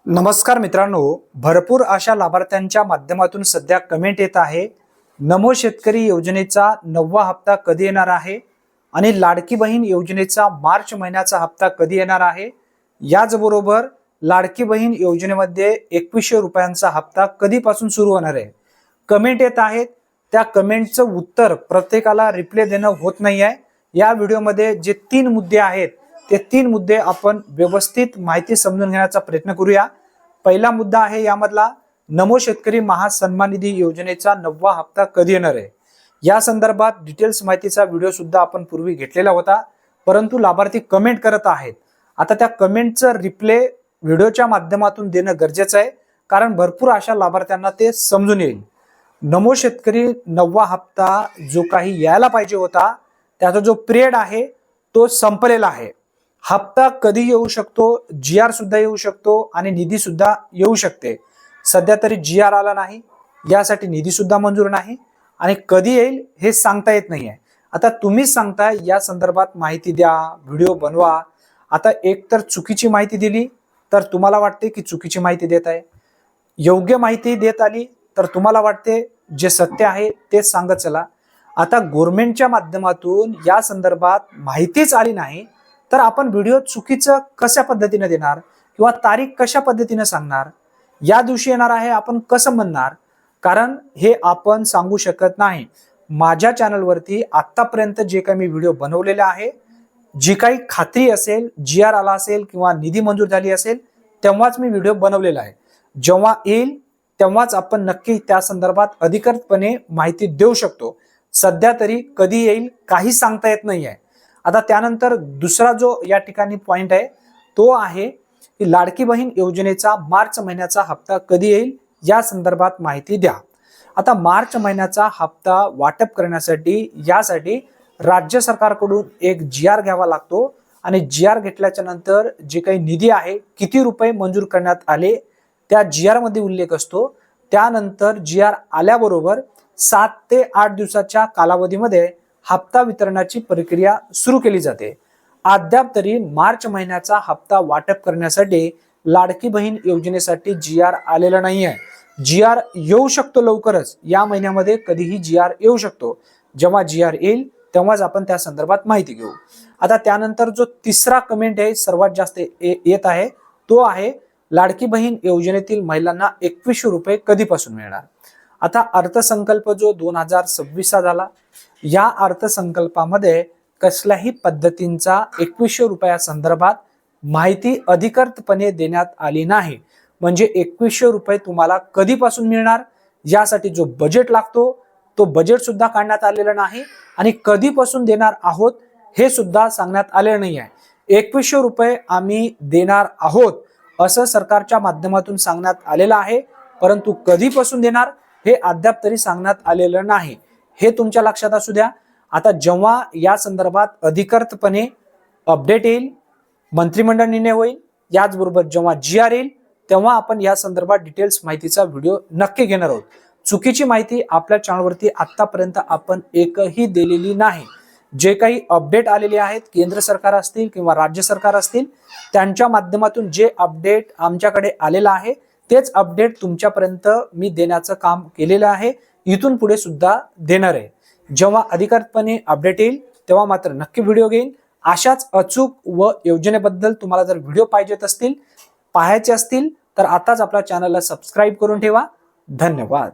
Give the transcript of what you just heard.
नमस्कार मित्रांनो, भरपूर अशा लाभार्थ्यांच्या माध्यमातून सध्या कमेंट येत आहे। नमो शेतकरी योजनेचा 9वा हप्ता कधी येणार आहे आणि लाडकी बहीण योजनेचा मार्च महिन्याचा हप्ता कधी येणार आहे। याचबरोबर लाडकी बहीण योजनेमध्ये 2100 रुपयांचा हप्ता कधीपासून सुरू होणार आहे। कमेंट येत आहेत, त्या कमेंटचं उत्तर प्रत्येकाला रिप्लाय देणं होत नाही आहे। या व्हिडिओमध्ये जे 3 मुद्दे आहेत ते 3 मुद्दे आपण व्यवस्थित माहिती समजून घेण्याचा प्रयत्न करूया। पहिला मुद्दा आहे यामधला, नमो शेतकरी महासन्मान निधी योजनेचा 9वा हप्ता कधी येणार आहे। या संदर्भात डिटेल्स माहितीचा व्हिडिओ सुद्धा आपण पूर्वी घेतलेला होता, परंतु लाभार्थी कमेंट करत आहेत। आता त्या कमेंटचं रिप्लाय व्हिडिओच्या माध्यमातून देणं गरजेचं आहे, कारण भरपूर अशा लाभार्थ्यांना ते समजून येईल। नमो शेतकरी 9वा हप्ता जो काही यायला पाहिजे होता त्याचा जो पिरियड आहे तो संपलेला आहे। हप्ता कधी येऊ शकतो, जीआर सुद्धा येऊ शकतो आणि निधी सुद्धा येऊ शकते। सध्या तरी जीआर आला नाही, यासाठी निधी सुद्धा मंजूर नाही आणि कधी येईल हे सांगता येत नाहीये। आता तुम्हीच सांगताय या संदर्भात माहिती द्या, व्हिडिओ बनवा। आता एक तर चुकीची माहिती दिली तर तुम्हाला वाटते की चुकीची माहिती देत आहे, योग्य माहिती देत आली तर तुम्हाला वाटते जे सत्य आहे ते सांगत चला। आता गव्हर्नमेंटच्या माध्यमातून या संदर्भात माहितीच आली नाही तर आपण व्हिडिओ चुकीचं कशा पद्धतीने देणार किंवा तारीख कशा पद्धतीने सांगणार, या दिवशी येणार आहे आपण कसं म्हणणार, कारण हे आपण सांगू शकत नाही। माझ्या चॅनलवरती आतापर्यंत जे काही मी व्हिडिओ बनवलेले आहे, जी काही खात्री असेल, जीआर आला असेल किंवा निधी मंजूर झाली असेल तेव्हाच मी व्हिडिओ बनवलेला आहे। जेव्हा येईल तेव्हाच आपण नक्की त्या संदर्भात अधिकृतपणे माहिती देऊ शकतो। सध्या तरी कधी येईल काही सांगता येत नाही आहे। आता त्यानंतर दुसरा जो या ठिकाणी पॉइंट आहे तो आहे की लाडकी बहीण योजनेचा मार्च महिन्याचा हप्ता कधी येईल या संदर्भात माहिती द्या। आता मार्च महिन्याचा हप्ता वाटप करण्यासाठी यासाठी राज्य सरकारकडून एक जीआर घ्यावा लागतो आणि जीआर घेतल्याच्या नंतर जे काही निधी आहे, किती रुपये मंजूर करण्यात आले त्या जीआर मध्ये उल्लेख असतो। त्यानंतर जीआर आल्याबरोबर 7 ते 8 दिवसाच्या कालावधीमध्ये हप्ता वितरणाची प्रक्रिया सुरू केली जाते। अद्याप तरी मार्च महिन्याचा हप्ता वाटप करण्यासाठी लाडकी बहीण योजनेसाठी जीआर आलेला नाही आहे। जीआर येऊ शकतो लवकरच, या महिन्यामध्ये कधीही जीआर येऊ शकतो। जेव्हा जीआर येईल तेव्हाच आपण त्या संदर्भात माहिती घेऊ। आता त्यानंतर जो तिसरा कमेंट आहे सर्वात जास्त येत आहे तो आहे, लाडकी बहीण योजनेतील महिलांना 2100 रुपये कधीपासून मिळणार। आता अर्थसंकल्प जो 2026 झाला, या अर्थसंकल्पामध्ये कसल्याही पद्धतींचा 2100 रुपया संदर्भात माहिती अधिकृतपणे देण्यात आली नाही। म्हणजे 2100 रुपये तुम्हाला कधीपासून मिळणार यासाठी जो बजेट लागतो तो बजेट सुद्धा काढण्यात आलेला नाही आणि कधीपासून देणार आहोत हे सुद्धा सांगण्यात आलेलं नाही आहे। 2100 रुपये आम्ही देणार आहोत असं सरकारच्या माध्यमातून सांगण्यात आलेलं आहे, परंतु कधीपासून देणार हे अद्याप तरी सांगण्यात आलेलं नाही, हे तुमच्या लक्षात असू द्या। आता जेव्हा या संदर्भात अधिकृतपणे अपडेट येईल, मंत्रिमंडळ निर्णय होईल, याचबरोबर जेव्हा जीआर येईल तेव्हा आपण या संदर्भात डिटेल्स माहितीचा व्हिडिओ नक्की घेणार आहोत। चुकीची माहिती आपल्या चॅनलवरती आतापर्यंत आपण एकही दिलेली नाही। जे काही अपडेट आलेले आहेत, केंद्र सरकार असतील किंवा राज्य सरकार असतील, त्यांच्या माध्यमातून जे अपडेट आमच्याकडे आलेलं आहे तेच अपडेट तुमच्यापर्यंत मी देण्याचं काम केलेलं आहे, इथून पुढे सुद्धा देणार आहे। जेव्हा अधिकृतपणे अपडेट येईल तेव्हा मात्र नक्की व्हिडिओ घेईन। अशाच अचूक व योजनेबद्दल तुम्हाला जर व्हिडिओ पाहायचे असतील तर आताच आपल्या चॅनलला सबस्क्राईब करून ठेवा। धन्यवाद।